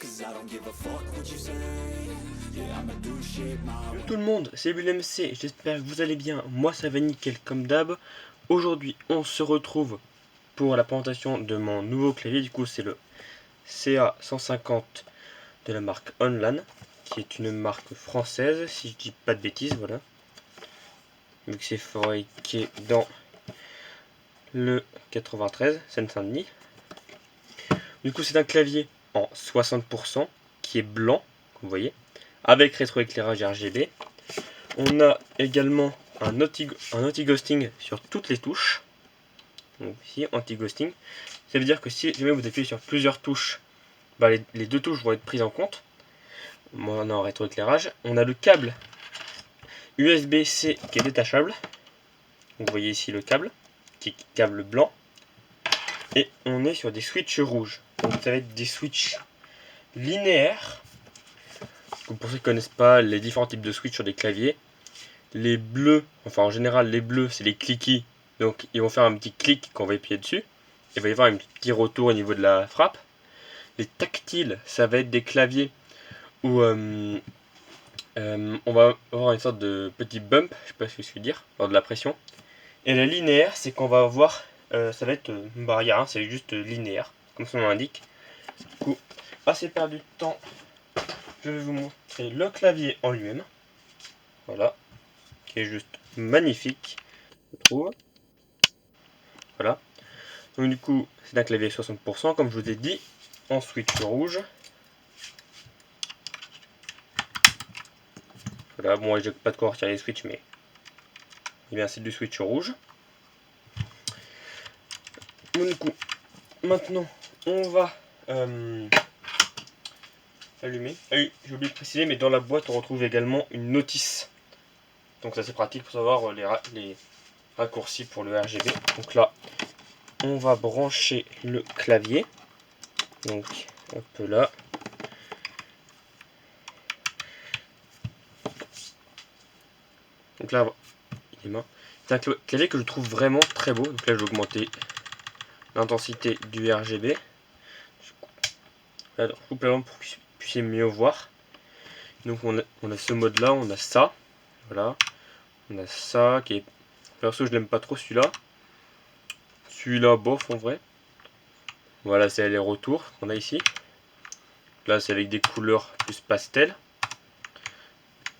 Salut tout le monde, c'est l'UMC, j'espère que vous allez bien, moi ça va nickel comme d'hab. Aujourd'hui on se retrouve pour la présentation de mon nouveau clavier, du coup c'est le CA150 de la marque Onlan, qui est une marque française si je dis pas de bêtises, voilà. Vu que c'est fabriqué dans le 93, Seine-Saint-Denis. Du coup c'est un clavier en 60% qui est blanc, comme vous voyez, avec rétroéclairage RGB. On a également un anti-ghosting sur toutes les touches. Donc ici, anti-ghosting. Ça veut dire que si jamais vous appuyez sur plusieurs touches, bah les deux touches vont être prises en compte. On a un rétroéclairage. On a le câble USB-C qui est détachable. Vous voyez ici le câble, qui est câble blanc. Et on est sur des switches rouges. Donc ça va être des switches linéaires. Pour ceux qui ne connaissent pas les différents types de switches sur des claviers, les bleus, enfin en général les bleus c'est les cliquis, donc ils vont faire un petit clic quand on va appuyer dessus, et il va y avoir un petit retour au niveau de la frappe. Les tactiles, ça va être des claviers où on va avoir une sorte de petit bump, je sais pas ce que je veux dire, lors de la pression. Et les linéaires, c'est qu'on va avoir, ça va être une barrière, hein, c'est juste linéaire, comme son nom l'indique. Du coup, assez perdu de temps, je vais vous montrer le clavier en lui-même. Voilà, qui est juste magnifique, je trouve. Voilà. Donc du coup, c'est un clavier 60%, comme je vous ai dit, en switch rouge. Voilà, bon, j'ai pas de quoi retirer les switches, mais eh bien c'est du switch rouge. Donc du coup, maintenant, on va allumer. Ah oui, j'ai oublié de préciser, mais dans la boîte, on retrouve également une notice. Donc ça c'est pratique pour savoir les raccourcis pour le RGB. Donc là, on va brancher le clavier. Donc, un peu là. Donc là, il est mort. C'est un clavier que je trouve vraiment très beau. Donc là, je vais augmenter l'intensité du RGB. Là, pour que vous puissiez mieux voir. Donc on a ce mode là, on a ça. Voilà. On a ça qui est. Perso, je l'aime pas trop celui-là. Celui-là, bof en vrai. Voilà, c'est les retours qu'on a ici. Là, c'est avec des couleurs plus pastel.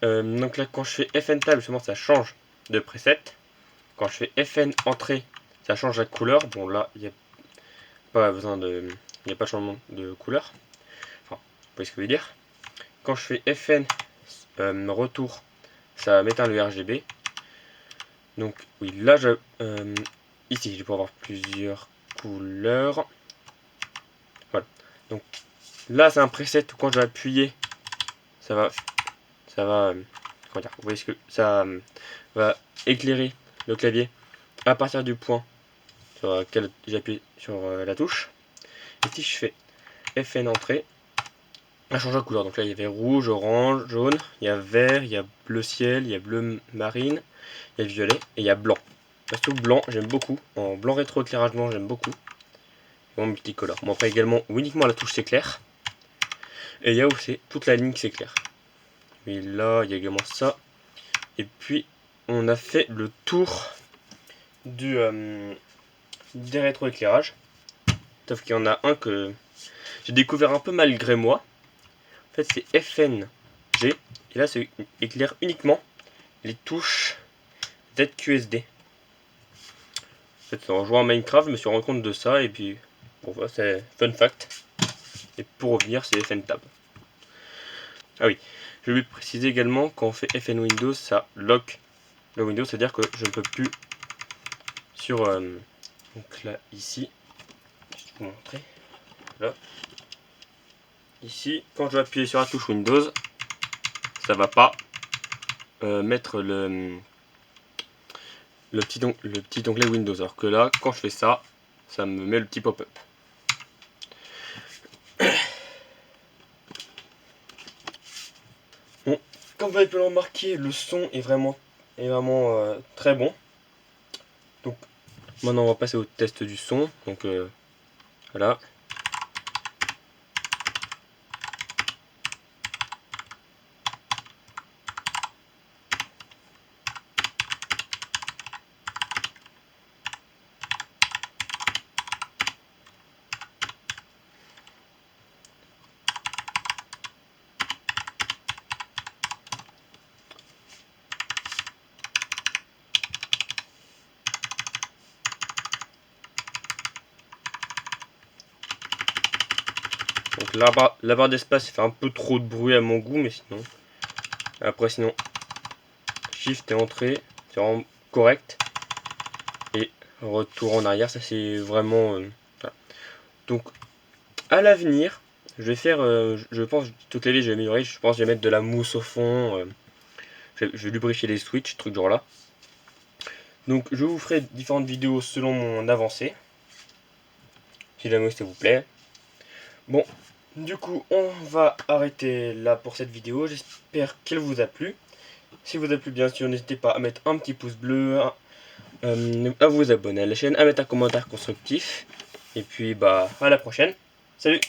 Donc là, quand je fais FN Tab, justement, ça change de preset. Quand je fais FN Entrée, ça change la couleur. Bon, là, il n'y a pas besoin de. Il n'y a pas de changement de couleur. Enfin, vous voyez ce que je veux dire. Quand je fais FN Retour, ça m'éteint le RGB. Donc, oui, là, ici, je vais pouvoir avoir plusieurs couleurs. Voilà. Donc, là, c'est un preset où quand je vais appuyer, ça va. Comment dire, vous voyez ce que ça va éclairer le clavier à partir du point sur lequel j'appuie sur la touche. Et si je fais FN entrée, ça change la couleur. Donc là il y avait rouge, orange, jaune, il y a vert, il y a bleu ciel, il y a bleu marine, il y a violet et il y a blanc. Surtout blanc, j'aime beaucoup. En blanc rétro-éclairage blanc, j'aime beaucoup. Et mon multicolore. Bon, après également, uniquement la touche s'éclaire. Et il y a aussi toute la ligne qui s'éclaire. Et là, il y a également ça. Et puis, on a fait le tour des rétroéclairages. Sauf qu'il y en a un que j'ai découvert un peu malgré moi. En fait, c'est FNG. Et là, c'est éclaire uniquement les touches ZQSD. En fait, en jouant à Minecraft, je me suis rendu compte de ça. Et puis, bon, voilà, c'est fun fact. Et pour revenir, c'est FN Tab. Ah oui, je vais préciser également quand on fait FN Windows, ça lock le Windows, c'est-à-dire que je ne peux plus sur. Donc là, ici, je vais vous montrer. Là. Ici, quand je vais appuyer sur la touche Windows, ça va pas mettre le petit onglet Windows. Alors que là, quand je fais ça, ça me met le petit pop-up. Bon, comme vous avez pu le remarquer, le son est vraiment très bon. Donc maintenant on va passer au test du son. Donc voilà. Donc la barre d'espace fait un peu trop de bruit à mon goût, mais sinon. Après sinon, Shift et Entrée, c'est vraiment correct. Et retour en arrière, ça c'est vraiment... voilà. Donc à l'avenir, je vais faire, je pense, tout clavier je vais améliorer, je pense que je vais mettre de la mousse au fond, je vais lubrifier les switches, truc genre là. Donc je vous ferai différentes vidéos selon mon avancée, si jamais ça vous plaît. Bon, du coup on va arrêter là pour cette vidéo, j'espère qu'elle vous a plu. Si vous a plu, bien sûr, n'hésitez pas à mettre un petit pouce bleu, à vous abonner à la chaîne, à mettre un commentaire constructif. Et puis bah à la prochaine. Salut!